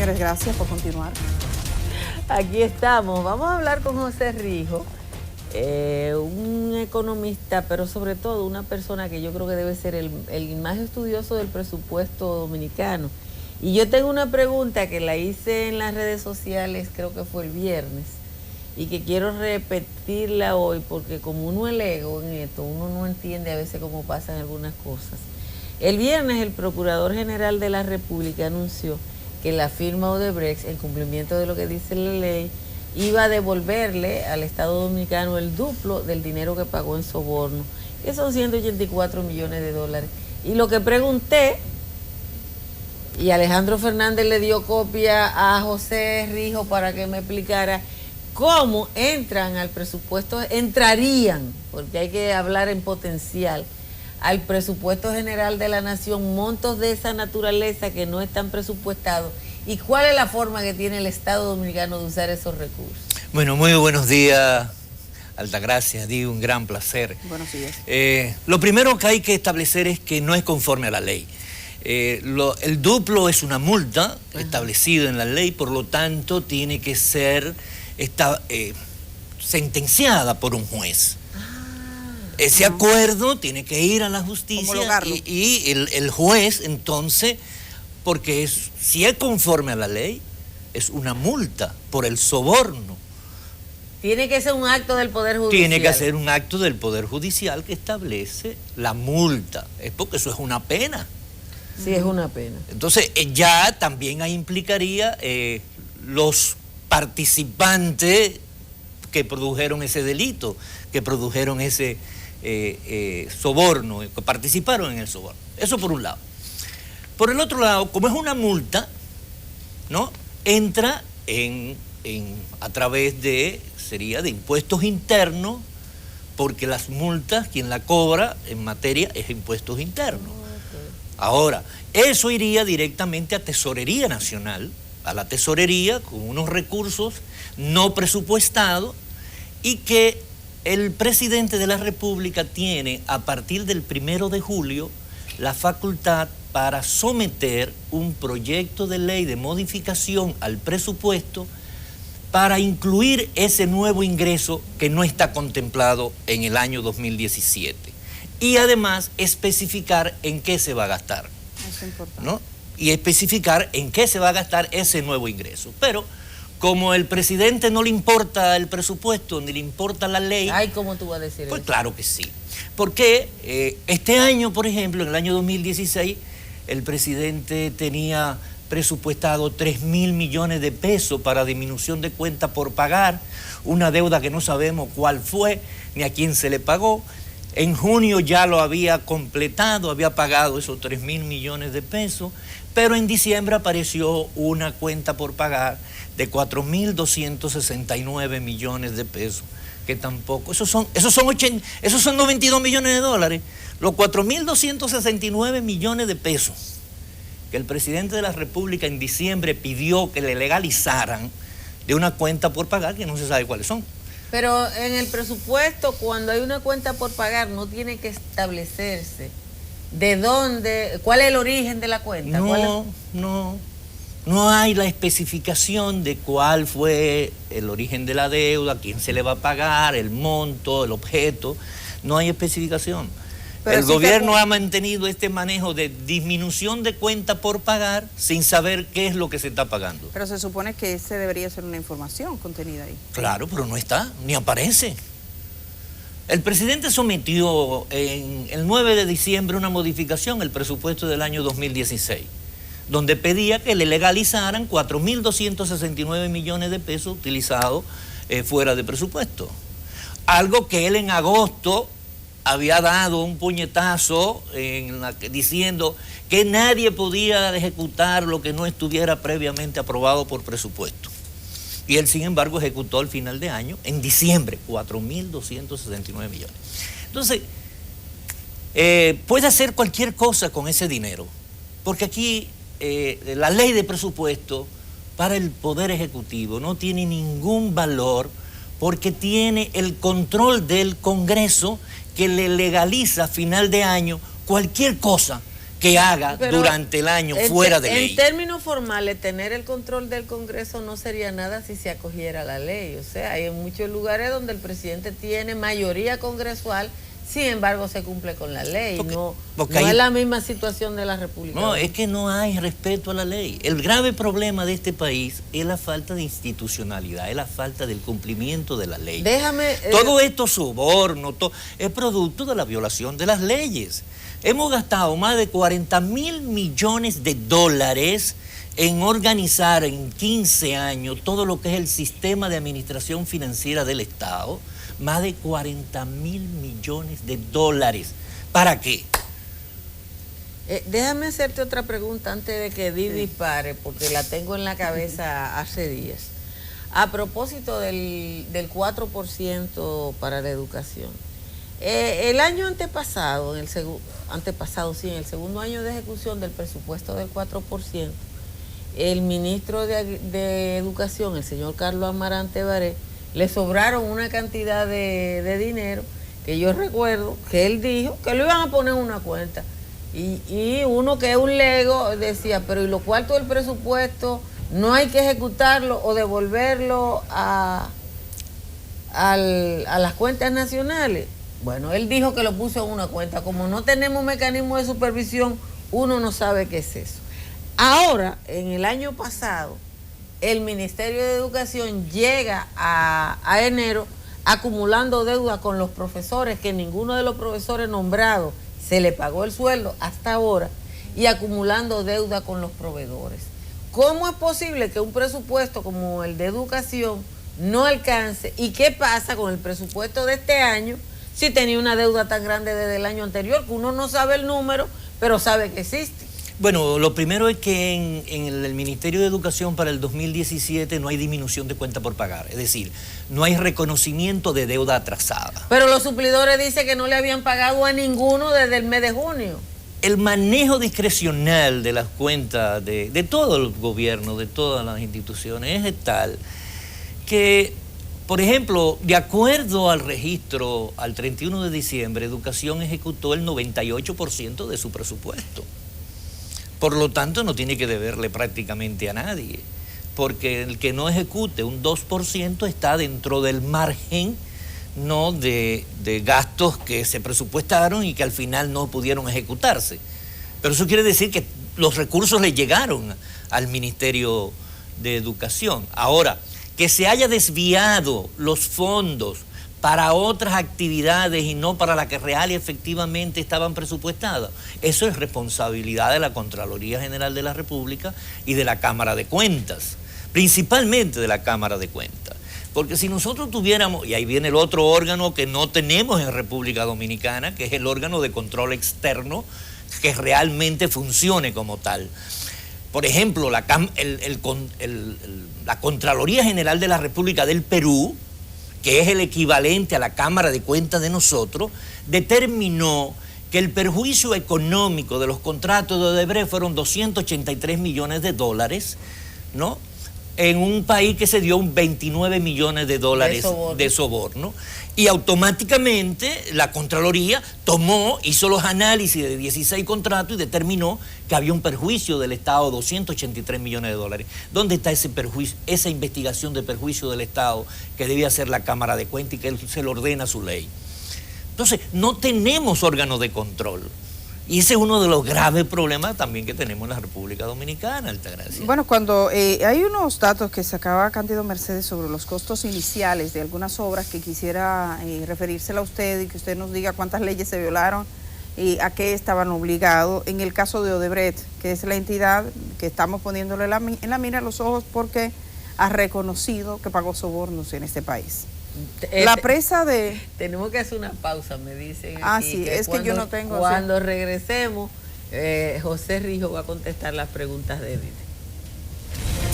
señores, gracias por continuar. Aquí estamos. Vamos a hablar con José Rijo, un economista, pero sobre todo una persona que yo creo que debe ser el más estudioso del presupuesto dominicano. Y yo tengo una pregunta que la hice en las redes sociales, creo que fue el viernes, y que quiero repetirla hoy, porque como uno es lego en esto, uno no entiende a veces cómo pasan algunas cosas. El viernes el Procurador General de la República anunció que la firma Odebrecht, en cumplimiento de lo que dice la ley, iba a devolverle al Estado Dominicano el duplo del dinero que pagó en soborno, que son 184 millones de dólares. Y lo que pregunté, y Alejandro Fernández le dio copia a José Rijo para que me explicara cómo entran al presupuesto, entrarían, porque hay que hablar en potencial, al presupuesto general de la nación, montos de esa naturaleza que no están presupuestados, y cuál es la forma que tiene el Estado Dominicano de usar esos recursos. Bueno, muy buenos días, Altagracia, Di, un gran placer. Buenos días. Lo primero que hay que establecer es que no es conforme a la ley. El duplo es una multa establecida en la ley, por lo tanto tiene que ser sentenciada por un juez. Ese acuerdo tiene que ir a la justicia y el juez entonces, porque si es conforme a la ley, es una multa por el soborno. Tiene que ser un acto del Poder Judicial. Tiene que ser un acto del Poder Judicial que establece la multa. Es porque eso es una pena. Sí, es una pena. Entonces ya también ahí implicaría los participantes que produjeron ese delito, que produjeron ese soborno, que participaron en el soborno. Eso por un lado. Por el otro lado, como es una multa, ¿no? Entra a través de impuestos internos, porque las multas, quien la cobra en materia es impuestos internos. Ahora, eso iría directamente a Tesorería Nacional, a la Tesorería, con unos recursos no presupuestados, y que el presidente de la República tiene a partir del 1 de julio la facultad para someter un proyecto de ley de modificación al presupuesto para incluir ese nuevo ingreso que no está contemplado en el año 2017. Y además especificar en qué se va a gastar. Es importante. ¿No? Y especificar en qué se va a gastar ese nuevo ingreso. Pero como el presidente no le importa el presupuesto, ni le importa la ley... Ay, ¿cómo tú vas a decir pues eso? Claro que sí. Porque este año, por ejemplo, en el año 2016, el presidente tenía presupuestado 3.000 millones de pesos para disminución de cuentas por pagar, una deuda que no sabemos cuál fue, ni a quién se le pagó. En junio ya lo había completado, había pagado esos 3.000 millones de pesos, pero en diciembre apareció una cuenta por pagar de 4.269 millones de pesos, que tampoco, esos son 92 millones de dólares, los 4.269 millones de pesos que el presidente de la República en diciembre pidió que le legalizaran de una cuenta por pagar que no se sabe cuáles son. Pero en el presupuesto, cuando hay una cuenta por pagar, no tiene que establecerse de dónde, cuál es el origen de la cuenta. No hay la especificación de cuál fue el origen de la deuda, quién se le va a pagar, el monto, el objeto. No hay especificación. Pero el gobierno ha mantenido este manejo de disminución de cuenta por pagar sin saber qué es lo que se está pagando. Pero se supone que ese debería ser una información contenida ahí. Claro, pero no está, ni aparece. El presidente sometió en el 9 de diciembre una modificación al presupuesto del año 2016, donde pedía que le legalizaran 4.269 millones de pesos utilizados fuera de presupuesto. Algo que él en agosto había dado un puñetazo diciendo que nadie podía ejecutar lo que no estuviera previamente aprobado por presupuesto. Y él, sin embargo, ejecutó al final de año, en diciembre, 4.269 millones. Entonces, puede hacer cualquier cosa con ese dinero, porque aquí la ley de presupuesto para el Poder Ejecutivo no tiene ningún valor, porque tiene el control del Congreso, que le legaliza a final de año cualquier cosa que haga Pero durante el año fuera de ley. En términos formales, tener el control del Congreso no sería nada si se acogiera a la ley. O sea, hay muchos lugares donde el presidente tiene mayoría congresual, sin embargo se cumple con la ley. No es la misma situación de la República. No, es que no hay respeto a la ley. El grave problema de este país es la falta de institucionalidad, es la falta del cumplimiento de la ley. Todo esto soborno, es producto de la violación de las leyes. Hemos gastado más de 40.000 millones de dólares en organizar en 15 años todo lo que es el sistema de administración financiera del Estado. Más de 40.000 millones de dólares. ¿Para qué? Déjame hacerte otra pregunta antes de que Di dispare, porque la tengo en la cabeza hace días. A propósito del 4% para la educación. El año antepasado, en el segundo año de ejecución del presupuesto del 4%, el ministro de Educación, el señor Carlos Amarante Baré, le sobraron una cantidad de dinero que yo recuerdo que él dijo que lo iban a poner en una cuenta. Y uno que es un lego decía, pero ¿y los cuartos del presupuesto no hay que ejecutarlo o devolverlo a las cuentas nacionales? Bueno, él dijo que lo puso en una cuenta. Como no tenemos mecanismo de supervisión, uno no sabe qué es eso. Ahora, en el año pasado, el Ministerio de Educación llega a enero acumulando deuda con los profesores, que ninguno de los profesores nombrados se le pagó el sueldo hasta ahora, y acumulando deuda con los proveedores. ¿Cómo es posible que un presupuesto como el de educación no alcance? ¿Y qué pasa con el presupuesto de este año si tenía una deuda tan grande desde el año anterior, que uno no sabe el número, pero sabe que existe? Bueno, lo primero es que en el Ministerio de Educación para el 2017 no hay disminución de cuenta por pagar. Es decir, no hay reconocimiento de deuda atrasada. Pero los suplidores dicen que no le habían pagado a ninguno desde el mes de junio. El manejo discrecional de las cuentas de todo el gobierno, de todas las instituciones, es tal que, por ejemplo, de acuerdo al registro al 31 de diciembre, Educación ejecutó el 98% de su presupuesto. Por lo tanto, no tiene que deberle prácticamente a nadie, porque el que no ejecute un 2% está dentro del margen, ¿no?, de gastos que se presupuestaron y que al final no pudieron ejecutarse. Pero eso quiere decir que los recursos le llegaron al Ministerio de Educación. Ahora, que se haya desviado los fondos para otras actividades y no para las que real y efectivamente estaban presupuestadas, eso es responsabilidad de la Contraloría General de la República y de la Cámara de Cuentas, principalmente de la Cámara de Cuentas. Porque si nosotros tuviéramos, y ahí viene el otro órgano que no tenemos en República Dominicana, que es el órgano de control externo, que realmente funcione como tal. Por ejemplo, la Contraloría General de la República del Perú, que es el equivalente a la Cámara de Cuentas de nosotros, determinó que el perjuicio económico de los contratos de Odebrecht fueron 283 millones de dólares, ¿no?, en un país que se dio un 29 millones de dólares de soborno. Y automáticamente la Contraloría hizo los análisis de 16 contratos y determinó que había un perjuicio del Estado de 283 millones de dólares. ¿Dónde está ese perjuicio, esa investigación de perjuicio del Estado que debía hacer la Cámara de Cuentas y que se le ordena su ley? Entonces, no tenemos órganos de control. Y ese es uno de los graves problemas también que tenemos en la República Dominicana, Altagracia. Bueno, cuando hay unos datos que sacaba Cándido Mercedes sobre los costos iniciales de algunas obras que quisiera referírsela a usted y que usted nos diga cuántas leyes se violaron y a qué estaban obligados. En el caso de Odebrecht, que es la entidad que estamos poniéndole en la mira a los ojos porque ha reconocido que pagó sobornos en este país. La presa de... Tenemos que hacer una pausa, me dicen. Sí, es que yo no tengo... Cuando regresemos, José Rijo va a contestar las preguntas de Edith.